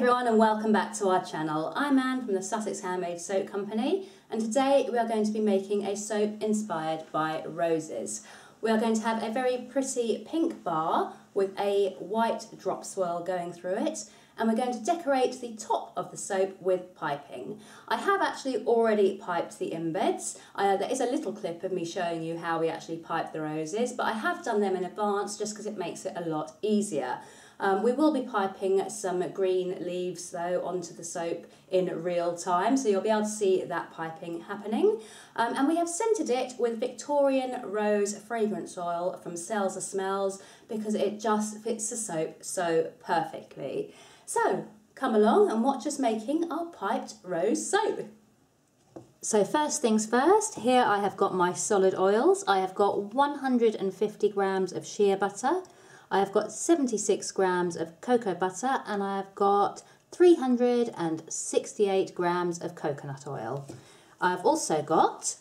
everyone and welcome back to our channel. I'm Anne from the Sussex Handmade Soap Company, and today we are going to be making a soap inspired by roses. We are going to have a very pretty pink bar with a white drop swirl going through it, and we're going to decorate the top of the soap with piping. I have actually already piped the embeds. There is a little clip of me showing you how we actually pipe the roses, but I have done them in advance just because it makes it a lot easier. We will be piping some green leaves though onto the soap in real time, so you'll be able to see that piping happening. And we have scented it with Victorian Rose Fragrance Oil from Sales of Smells because it just fits the soap so perfectly. So come along and watch us making our piped rose soap. So first things first, here I have got my solid oils. I have got 150 grams of shea butter. I have got 76 grams of cocoa butter, and I have got 368 grams of coconut oil. I've also got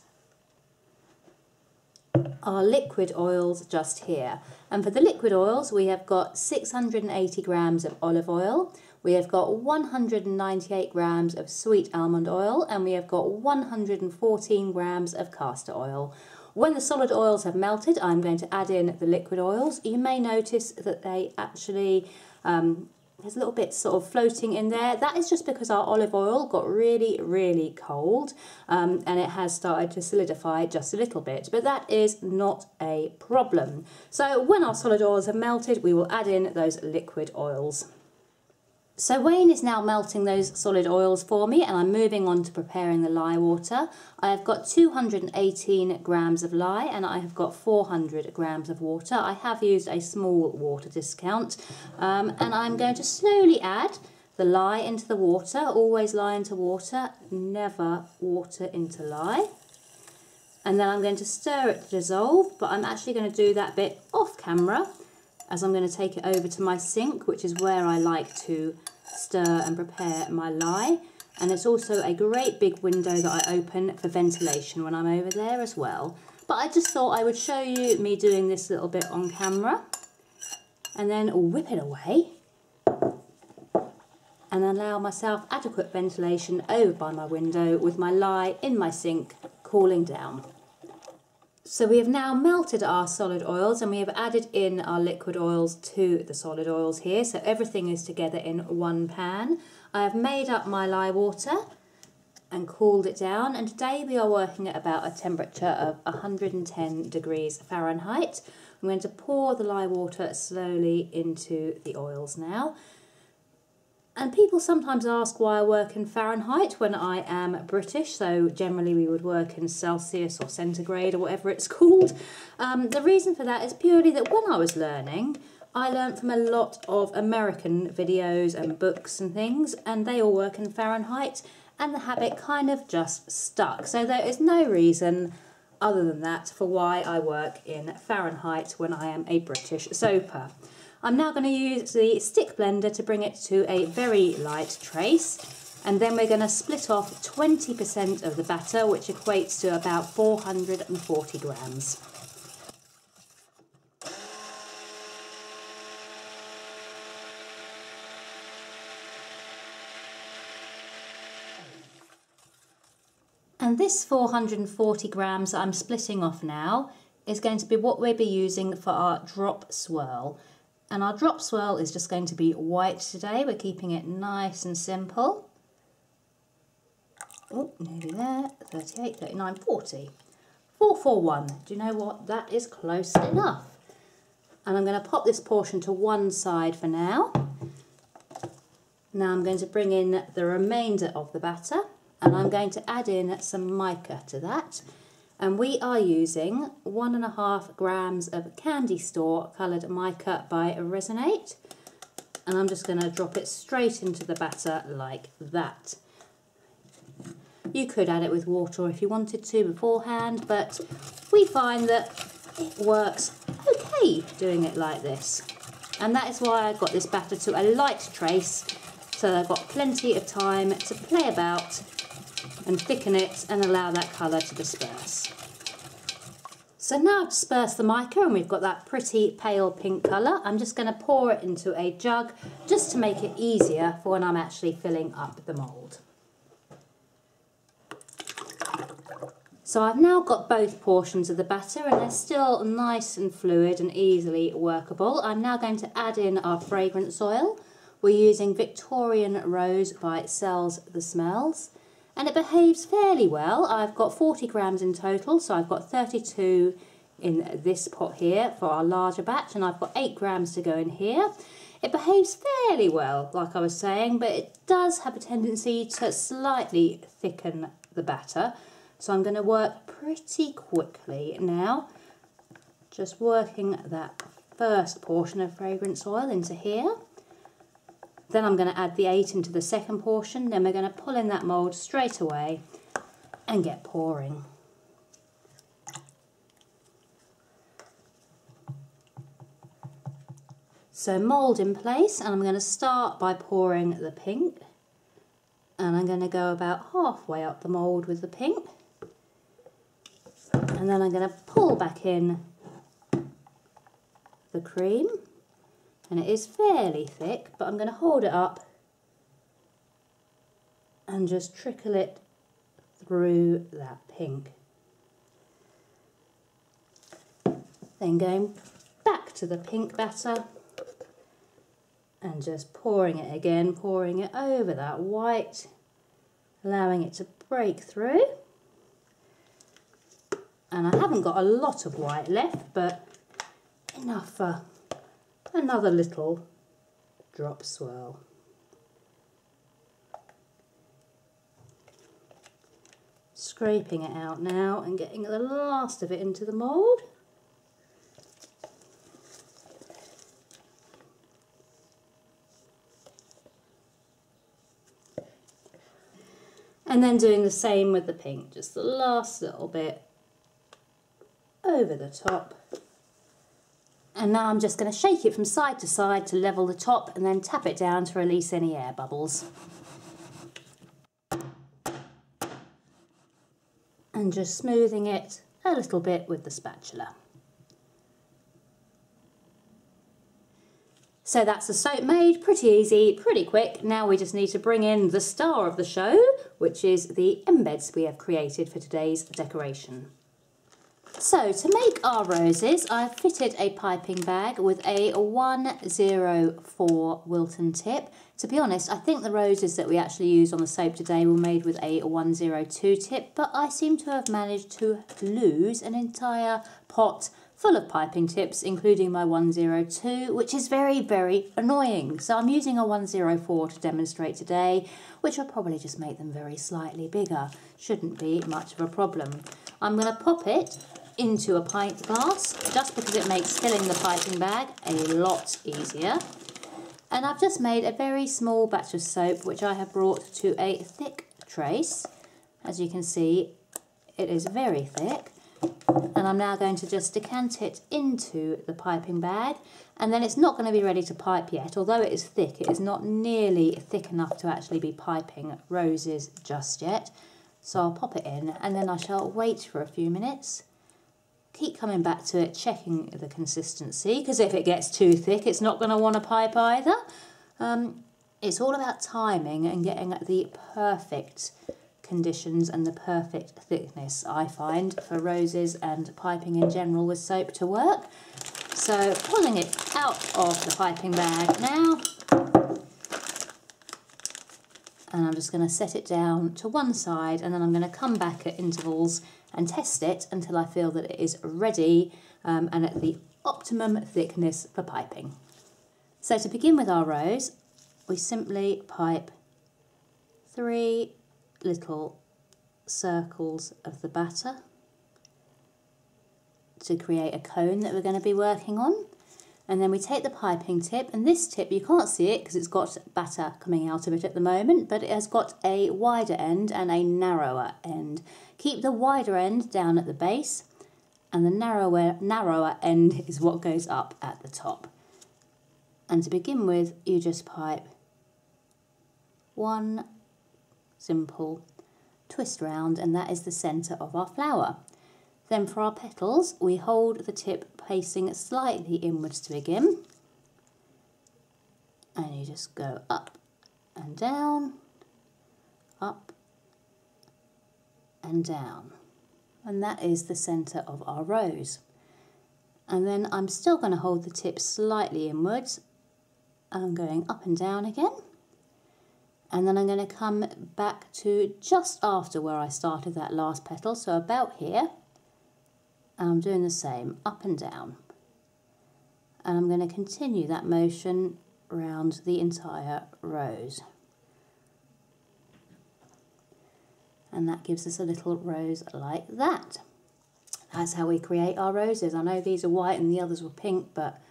our liquid oils just here. And for the liquid oils, we have got 680 grams of olive oil. We have got 198 grams of sweet almond oil, and we have got 114 grams of castor oil. When the solid oils have melted, I'm going to add in the liquid oils. You may notice that they actually, there's a little bit sort of floating in there. That is just because our olive oil got really, really cold and it has started to solidify just a little bit, but that is not a problem. So when our solid oils have melted, we will add in those liquid oils. So Wayne is now melting those solid oils for me, and I'm moving on to preparing the lye water. I have got 218 grams of lye and I have got 400 grams of water. I have used a small water discount, and I'm going to slowly add the lye into the water. Always lye into water, never water into lye. And then I'm going to stir it to dissolve, but I'm actually going to do that bit off camera as I'm going to take it over to my sink, which is where I like to stir and prepare my lye. And it's also a great big window that I open for ventilation when I'm over there as well. But I just thought I would show you me doing this little bit on camera, and then whip it away and allow myself adequate ventilation over by my window with my lye in my sink cooling down. So we have now melted our solid oils, and we have added in our liquid oils to the solid oils here, so everything is together in one pan. I have made up my lye water and cooled it down, and today we are working at about a temperature of 110 degrees Fahrenheit. I'm going to pour the lye water slowly into the oils now. And people sometimes ask why I work in Fahrenheit when I am British, so generally we would work in Celsius or centigrade or whatever it's called. The reason for that is purely that when I was learning, I learnt from a lot of American videos and books and things, and they all work in Fahrenheit, and the habit kind of just stuck. So there is no reason other than that for why I work in Fahrenheit when I am a British soaper. I'm now going to use the stick blender to bring it to a very light trace, and then we're going to split off 20% of the batter, which equates to about 440 grams. And this 440 grams that I'm splitting off now is going to be what we'll be using for our drop swirl. And our drop swirl is just going to be white today. We're keeping it nice and simple. Oh, nearly there. 38, 39, 40. 441. Do you know what? That is close enough. And I'm going to pop this portion to one side for now. Now I'm going to bring in the remainder of the batter, and I'm going to add in some mica to that. And we are using 1.5 grams of Candy Store coloured mica by Resonate. And I'm just going to drop it straight into the batter like that. You could add it with water if you wanted to beforehand, but we find that it works okay doing it like this. And that is why I got this batter to a light trace, so I've got plenty of time to play about and thicken it and allow that colour to disperse. So now I've dispersed the mica and we've got that pretty pale pink colour. I'm just going to pour it into a jug just to make it easier for when I'm actually filling up the mould. So I've now got both portions of the batter and they're still nice and fluid and easily workable. I'm now going to add in our fragrance oil. We're using Victorian Rose by Sells the Smells. And it behaves fairly well. I've got 40 grams in total, so I've got 32 in this pot here for our larger batch, and I've got 8 grams to go in here. It behaves fairly well, like I was saying, but it does have a tendency to slightly thicken the batter. So I'm going to work pretty quickly now, just working that first portion of fragrance oil into here. Then I'm going to add the 8 into the second portion, then we're going to pull in that mould straight away and get pouring. So mould in place, and I'm going to start by pouring the pink, and I'm going to go about halfway up the mould with the pink, and then I'm going to pull back in the cream. And it is fairly thick, but I'm going to hold it up and just trickle it through that pink. Then going back to the pink batter and just pouring it again, pouring it over that white, allowing it to break through. And I haven't got a lot of white left, but enough for another little drop swirl. Scraping it out now and getting the last of it into the mould. And then doing the same with the pink, just the last little bit over the top. And now I'm just going to shake it from side to level the top and then tap it down to release any air bubbles. And just smoothing it a little bit with the spatula. So that's the soap made, pretty easy, pretty quick. Now we just need to bring in the star of the show, which is the embeds we have created for today's decoration. So to make our roses, I've fitted a piping bag with a 104 Wilton tip. To be honest, I think the roses that we actually used on the soap today were made with a 102 tip, but I seem to have managed to lose an entire pot full of piping tips, including my 102, which is very, very annoying. So I'm using a 104 to demonstrate today, which will probably just make them very slightly bigger. Shouldn't be much of a problem. I'm going to pop it into a pint glass, just because it makes filling the piping bag a lot easier. And I've just made a very small batch of soap, which I have brought to a thick trace. As you can see, it is very thick. And I'm now going to just decant it into the piping bag, and then it's not going to be ready to pipe yet. Although it is thick, it is not nearly thick enough to actually be piping roses just yet. So I'll pop it in, and then I shall wait for a few minutes. Keep coming back to it, checking the consistency, because if it gets too thick, it's not going to want to pipe either. It's all about timing and getting the perfect conditions and the perfect thickness, I find, for roses and piping in general with soap to work. So pulling it out of the piping bag now, and I'm just going to set it down to one side, and then I'm going to come back at intervals and test it until I feel that it is ready and at the optimum thickness for piping. So to begin with our rose, we simply pipe 3 little circles of the batter to create a cone that we're going to be working on. And then we take the piping tip, and this tip, you can't see it because it's got batter coming out of it at the moment, but it has got a wider end and a narrower end. Keep the wider end down at the base, and the narrower end is what goes up at the top. And to begin with, you just pipe 1 simple twist round, and that is the centre of our flower. Then for our petals, we hold the tip facing slightly inwards to begin. And you just go up and down, up and down. And that is the centre of our rose. And then I'm still going to hold the tip slightly inwards. And I'm going up and down again. And then I'm going to come back to just after where I started that last petal, so about here. And I'm doing the same, up and down. And I'm going to continue that motion around the entire rose. And that gives us a little rose like that. That's how we create our roses. I know these are white and the others were pink, but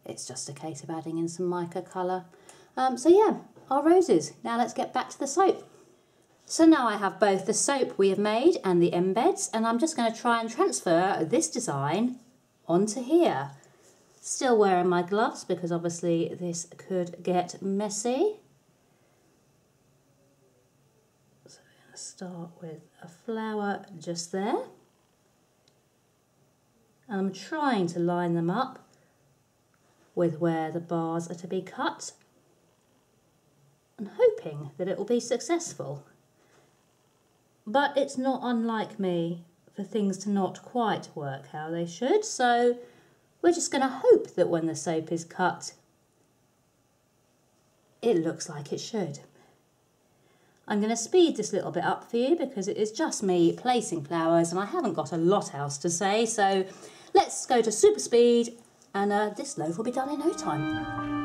it's just a case of adding in some mica colour. So yeah, our roses. Now let's get back to the soap. So now I have both the soap we have made and the embeds, and I'm just going to try and transfer this design onto here. Still wearing my gloves because obviously this could get messy. So I'm going to start with a flower just there. And I'm trying to line them up with where the bars are to be cut and hoping that it will be successful. But it's not unlike me for things to not quite work how they should, so we're just going to hope that when the soap is cut, it looks like it should. I'm going to speed this little bit up for you because it is just me placing flowers and I haven't got a lot else to say, so let's go to super speed and this loaf will be done in no time.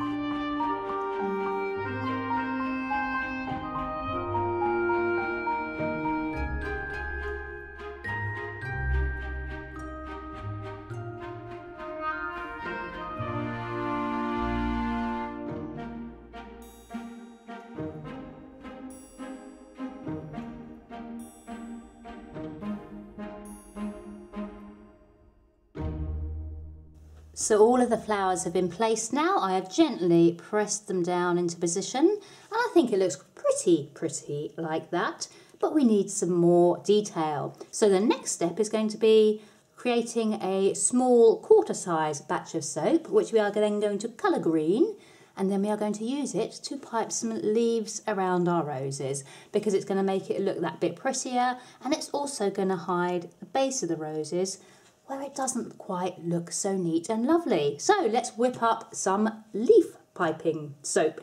So all of the flowers have been placed now. I have gently pressed them down into position and I think it looks pretty like that, but we need some more detail. So the next step is going to be creating a small quarter-size batch of soap, which we are then going to colour green, and then we are going to use it to pipe some leaves around our roses because it's going to make it look that bit prettier, and it's also going to hide the base of the roses where it doesn't quite look so neat and lovely. So let's whip up some leaf piping soap.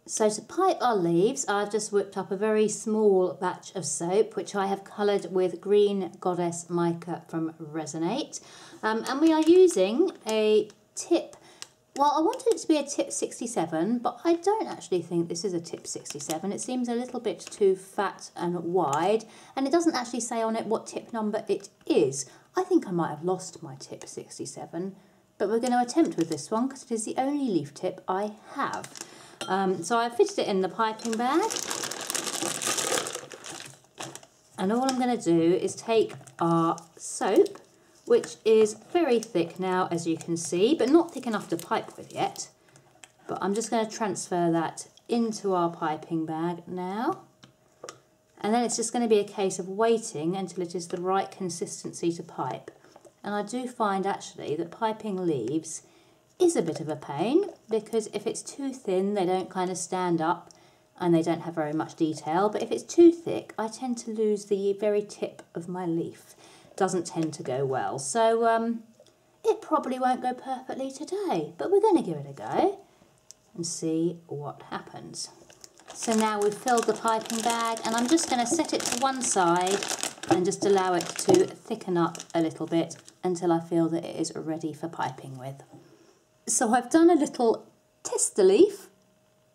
So to pipe our leaves, I've just whipped up a very small batch of soap, which I have coloured with Green Goddess Mica from Resonate. And we are using a tip. Well, I wanted it to be a tip 67, but I don't actually think this is a tip 67. It seems a little bit too fat and wide, and it doesn't actually say on it what tip number it is. I think I might have lost my tip 67, but we're going to attempt with this one because it is the only leaf tip I have. So I've fitted it in the piping bag, and all I'm going to do is take our soap, which is very thick now, as you can see, but not thick enough to pipe with yet. But I'm just going to transfer that into our piping bag now. And then it's just going to be a case of waiting until it is the right consistency to pipe. And I do find actually that piping leaves is a bit of a pain because if it's too thin, they don't kind of stand up and they don't have very much detail. But if it's too thick, I tend to lose the very tip of my leaf. Doesn't tend to go well. So it probably won't go perfectly today, but we're going to give it a go and see what happens. So now we've filled the piping bag and I'm just going to set it to one side and just allow it to thicken up a little bit until I feel that it is ready for piping with. So I've done a little tester leaf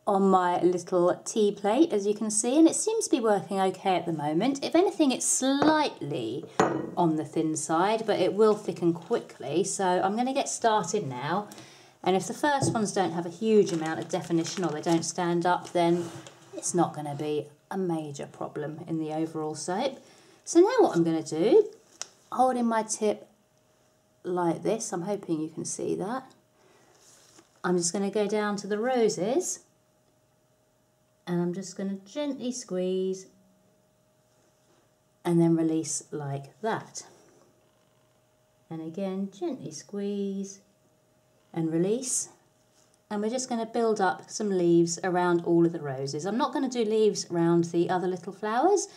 on my little tea plate, as you can see, and it seems to be working okay at the moment. If anything, it's slightly on the thin side, but it will thicken quickly. So I'm going to get started now. And if the first ones don't have a huge amount of definition or they don't stand up, then it's not going to be a major problem in the overall soap. So now what I'm going to do, holding my tip like this, I'm hoping you can see that. I'm just going to go down to the roses and I'm just going to gently squeeze and then release like that. And again, gently squeeze and release. And we're just going to build up some leaves around all of the roses. I'm not going to do leaves around the other little flowers,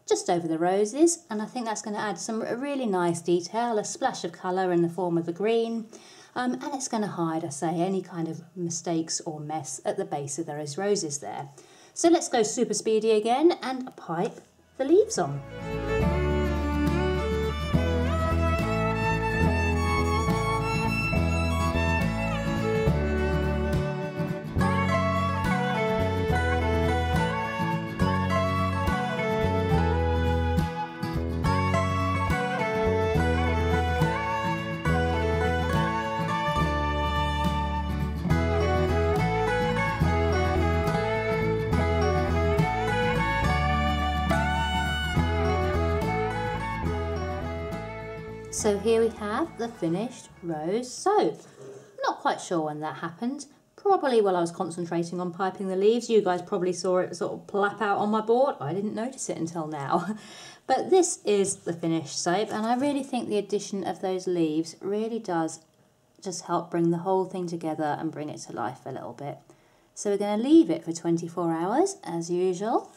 just over the roses. And I think that's going to add some really nice detail, a splash of colour in the form of the green. And it's going to hide, I say, any kind of mistakes or mess at the base of those roses there. So let's go super speedy again and pipe the leaves on. So here we have the finished rose soap. Not quite sure when that happened. Probably while I was concentrating on piping the leaves. You guys probably saw it sort of plap out on my board. I didn't notice it until now. But this is the finished soap, and I really think the addition of those leaves really does just help bring the whole thing together and bring it to life a little bit. So we're going to leave it for 24 hours as usual.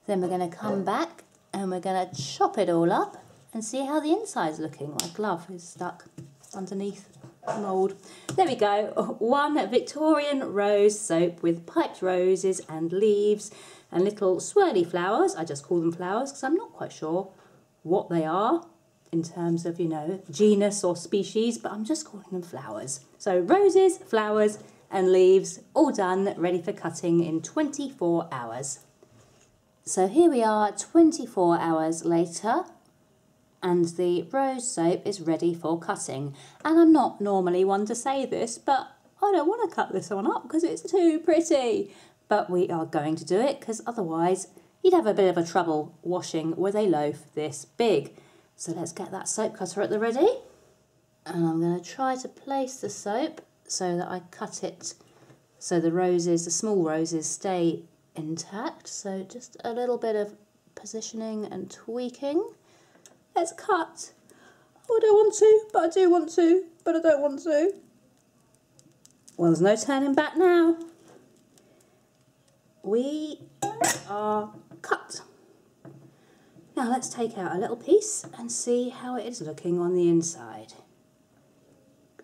Then we're going to come back and we're going to chop it all up and see how the inside's looking. My glove is stuck underneath the mould. There we go, one Victorian rose soap with piped roses and leaves and little swirly flowers. I just call them flowers because I'm not quite sure what they are in terms of, you know, genus or species, but I'm just calling them flowers. So roses, flowers and leaves, all done, ready for cutting in 24 hours. So here we are 24 hours later, and the rose soap is ready for cutting. And I'm not normally one to say this, but I don't want to cut this one up because it's too pretty. But we are going to do it because otherwise you'd have a bit of a trouble washing with a loaf this big. So let's get that soap cutter at the ready. And I'm going to try to place the soap so that I cut it so the roses, the small roses, stay intact. So just a little bit of positioning and tweaking. Let's cut. Oh, I don't want to, but I do want to, but I don't want to. Well, there's no turning back now. We are cut. Now let's take out a little piece and see how it is looking on the inside.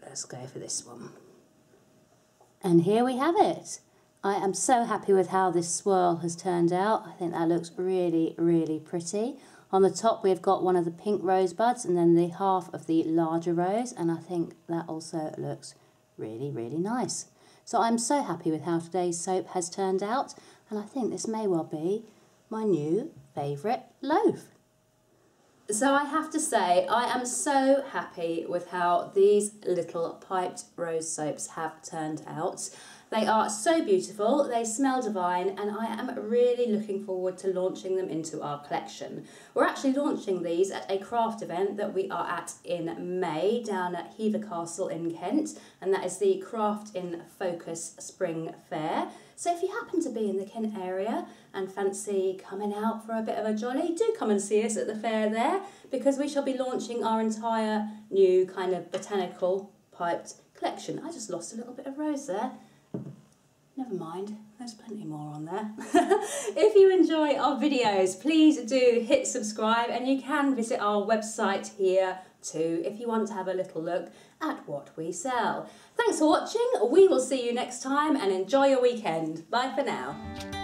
Let's go for this one. And here we have it. I am so happy with how this swirl has turned out. I think that looks really, really pretty. On the top we've got one of the pink rosebuds and then the half of the larger rose, and I think that also looks really, really nice. So I'm so happy with how today's soap has turned out, and I think this may well be my new favourite loaf. So I have to say, I am so happy with how these little piped rose soaps have turned out. They are so beautiful, they smell divine, and I am really looking forward to launching them into our collection. We're actually launching these at a craft event that we are at in May down at Hever Castle in Kent, and that is the Craft in Focus Spring Fair. So if you happen to be in the Kent area and fancy coming out for a bit of a jolly, do come and see us at the fair there, because we shall be launching our entire new kind of botanical piped collection. I just lost a little bit of rose there. Never mind, there's plenty more on there. If you enjoy our videos, please do hit subscribe, and you can visit our website here too if you want to have a little look at what we sell. Thanks for watching, we will see you next time, and enjoy your weekend. Bye for now.